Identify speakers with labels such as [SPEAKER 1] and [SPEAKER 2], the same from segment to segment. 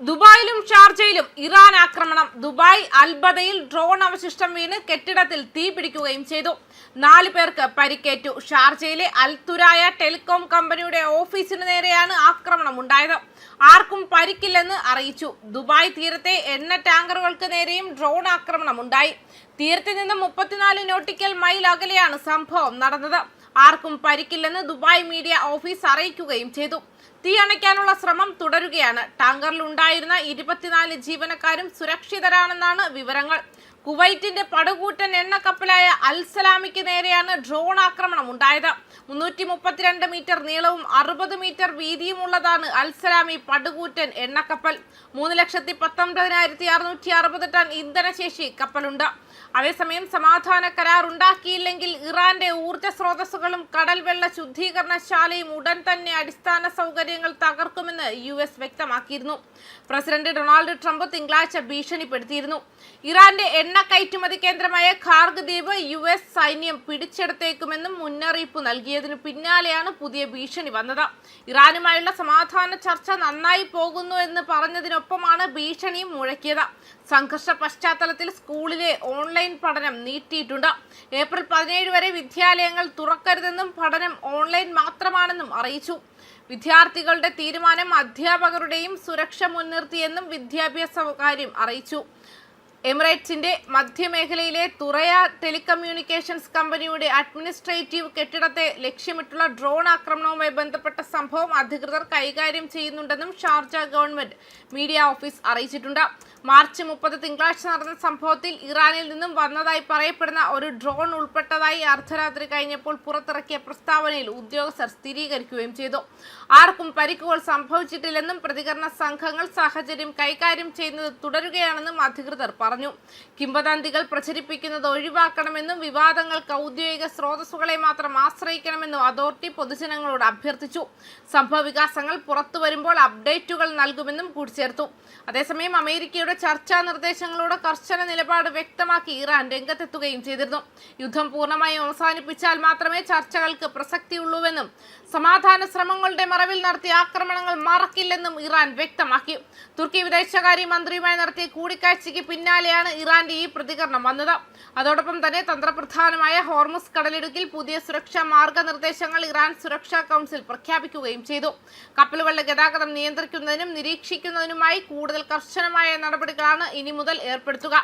[SPEAKER 1] ദുബായിലും ഷാർജയിലും Iran ആക്രമണം. Dubai അൽബദയിൽ drone അവശിഷ്ടം വീണ് കെട്ടിടത്തിൽ തീ പിടിക്കുകയും ചെയ്തു. 4 പേർക്ക് പരിക്കേറ്റു. ഷാർജയിലെ അൽതുരായ ടെലികോം കമ്പനിയുടെ ഓഫീസിന് നേരെയാണ് ആക്രമണം ഉണ്ടായത്. ആർക്കും പരിക്കില്ലെന്ന് അറിയിച്ചു. ദുബായ് തീരത്തെ എണ്ണ ടാങ്കറുകൾക്ക് നേരെയും ഡ്രോൺ ആക്രമണം ഉണ്ടായി. തീരത്ത് നിന്ന് 34 നോട്ടിക്കൽ മൈൽ അകലെയാണ് സംഭവം നടന്നത്. ആർക്കും പരിക്കില്ലെന്ന് ദുബായ് മീഡിയ ഓഫീസ് അറിയിക്കുകയും ചെയ്തു. തീ അണയ്ക്കാനുള്ള ശ്രമം തുടരുകയാണ്. ടാങ്കറിൽ ഉണ്ടായിരുന്ന 24 ജീവനക്കാരും സുരക്ഷിതരാണെന്നാണ് വിവരങ്ങൾ. കുവൈറ്റിന്റെ പടുകൂറ്റൻ എണ്ണക്കപ്പലായ അൽ സലാമിക്ക് നേരെയാണ് ഡ്രോൺ ആക്രമണം ഉണ്ടായത്. 332 മീറ്റർ നീളവും 60 മീറ്റർ വീതിയുമുള്ളതാണ് അൽ സലാമി പടുകൂറ്റൻ എണ്ണക്കപ്പൽ. 3,19,660 ടൺ ഇന്ധനശേഷി കപ്പലുണ്ട്. അതേസമയം സമാധാന കരാർ ഉണ്ടാക്കിയില്ലെങ്കിൽ ഇറാന്റെ ഊർജ്ജ സ്രോതസ്സുകളും കടൽ വെള്ള ശുദ്ധീകരണശാലയും ഉടൻ തന്നെ അടിസ്ഥാന സൗകര്യങ്ങൾ തകർക്കുമെന്ന് US വ്യക്തമാക്കിയിരുന്നു. പ്രസിഡന്റ് ഡൊണാൾഡ് ട്രംപ് തിങ്കളാഴ്ച ഭീഷണിപ്പെടുത്തിയിരുന്നു. ഇറാന്റെ എണ്ണ കയറ്റുമതി കേന്ദ്രമായ ഖാർഗ് ദ്വീപ് US സൈന്യം പിടിച്ചെടുത്തേക്കുമെന്നും മുന്നറിയിപ്പ് നൽകിയതിനു പിന്നാലെയാണ് പുതിയ ഭീഷണി വന്നത്. ഇറാനുമായുള്ള സമാധാന ചർച്ച നന്നായി പോകുന്നു എന്ന് പറഞ്ഞതിനൊപ്പമാണ് ഭീഷണിയും മുഴക്കിയത്. സംഘർഷ പശ്ചാത്തലത്തിൽ സ്കൂളിലെ ഓൺലൈൻ പഠനം നീട്ടിയിട്ടുണ്ട്. ഏപ്രിൽ 17 വരെ വിദ്യാലയങ്ങൾ തുറക്കരുതെന്നും പഠനം ഓൺലൈൻ മാത്രമാണെന്നും അറിയിച്ചു. വിദ്യാർത്ഥികളുടെ തീരുമാനം അധ്യാപകരുടെയും സുരക്ഷ മുൻനിർത്തിയെന്നും വിദ്യാഭ്യാസ കാര്യം അറിയിച്ചു. എമിറേറ്റ്സിന്റെ മധ്യമേഖലയിലെ തുറയ ടെലികമ്മ്യൂണിക്കേഷൻസ് കമ്പനിയുടെ അഡ്മിനിസ്ട്രേറ്റീവ് കെട്ടിടത്തെ ലക്ഷ്യമിട്ടുള്ള ഡ്രോൺ ആക്രമണവുമായി ബന്ധപ്പെട്ട സംഭവം അധികൃതർ കൈകാര്യം ചെയ്യുന്നുണ്ടെന്നും ഷാർജ ഗവൺമെന്റ് മീഡിയ ഓഫീസ് അറിയിച്ചിട്ടുണ്ട്. മാർച്ച് 30 തിങ്കളാഴ്ച നടന്ന സംഭവത്തിൽ ഇറാനിൽ നിന്നും വന്നതായി പറയപ്പെടുന്ന ഒരു ഡ്രോൺ ഉൾപ്പെട്ടതായി അർദ്ധരാത്രി കഴിഞ്ഞപ്പോൾ പുറത്തിറക്കിയ പ്രസ്താവനയിൽ ഉദ്യോഗസ്ഥർ സ്ഥിരീകരിക്കുകയും ചെയ്തു. ആർക്കും പരിക്കുകൾ സംഭവിച്ചിട്ടില്ലെന്നും പ്രതികരണ സംഘങ്ങൾ സാഹചര്യം കൈകാര്യം ചെയ്യുന്നത് തുടരുകയാണെന്നും അധികൃതർ പറഞ്ഞു. കിംവദന്തികൾ പ്രചരിപ്പിക്കുന്നത് ഒഴിവാക്കണമെന്നും വിവാദങ്ങൾക്ക് ഔദ്യോഗിക സ്രോതസ്സുകളെ മാത്രം ആശ്രയിക്കണമെന്നും അതോറിറ്റി പൊതുജനങ്ങളോട് അഭ്യർത്ഥിച്ചു. സംഭവ വികാസങ്ങൾ പുറത്തു വരുമ്പോൾ അപ്ഡേറ്റുകൾ നൽകുമെന്നും കൂട്ടിച്ചേർത്തു. അതേസമയം അമേരിക്കയുടെ ചർച്ചാ നിർദ്ദേശങ്ങളോട് കർശന നിലപാട് വ്യക്തമാക്കി ഇറാൻ രംഗത്തെത്തുകയും ചെയ്തിരുന്നു. യുദ്ധം പൂർണ്ണമായും അവസാനിപ്പിച്ചാൽ മാത്രമേ ചർച്ചകൾക്ക് പ്രസക്തിയുള്ളൂവെന്നും സമാധാന ശ്രമങ്ങളുടെ മറവിൽ നടത്തിയ ആക്രമണങ്ങൾ മറക്കില്ലെന്നും ഇറാൻ വ്യക്തമാക്കി. തുർക്കി വിദേശകാര്യ മന്ത്രിയുമായി നടത്തിയ കൂടിക്കാഴ്ചയ്ക്ക് പിന്നാലെയാണ് ഇറാന്റെ ഈ പ്രതികരണം വന്നത്. അതോടൊപ്പം തന്നെ തന്ത്രപ്രധാനമായ ഹോർമുസ് കടലിടുക്കിൽ പുതിയ സുരക്ഷാ മാർഗനിർദ്ദേശങ്ങൾ ഇറാൻ സുരക്ഷാ കൗൺസിൽ പ്രഖ്യാപിക്കുകയും ചെയ്തു. കപ്പലുകളുടെ ഗതാഗതം നിയന്ത്രിക്കുന്നതിനും നിരീക്ഷിക്കുന്നതിനുമായി കൂടുതൽ കർശനമായ നടപടികളാണ് ഇനി മുതൽ ഏർപ്പെടുത്തുക.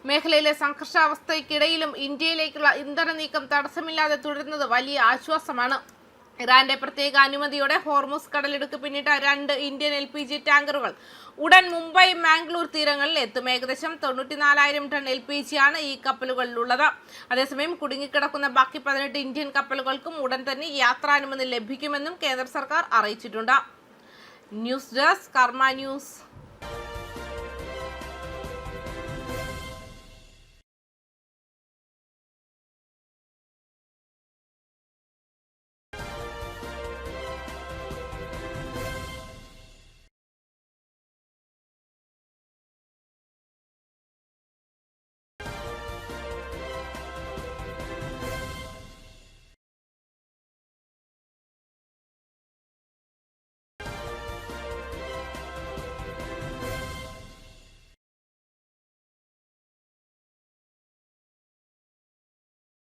[SPEAKER 1] മേഖലയിലെ സംഘർഷാവസ്ഥയ്ക്കിടയിലും ഇന്ത്യയിലേക്കുള്ള ഇന്ധന നീക്കം തടസ്സമില്ലാതെ തുടരുന്നത് വലിയ ആശ്വാസമാണ്. ഇറാന്റെ പ്രത്യേക അനുമതിയോടെ ഹോർമുസ് കടലിടുക്ക് പിന്നിട്ട 2 ഇന്ത്യൻ LPG ടാങ്കറുകൾ ഉടൻ മുംബൈ മാംഗ്ലൂർ തീരങ്ങളിൽ എത്തും. ഏകദേശം 94,000 ടൺ LPG ആണ് ഈ കപ്പലുകളിലുള്ളത്. അതേസമയം കുടുങ്ങിക്കിടക്കുന്ന ബാക്കി 18 ഇന്ത്യൻ കപ്പലുകൾക്കും ഉടൻ തന്നെ യാത്രാനുമതി ലഭിക്കുമെന്നും കേന്ദ്ര സർക്കാർ അറിയിച്ചിട്ടുണ്ട്. ന്യൂസ് ഡെസ്ക് കർമ്മ ന്യൂസ്.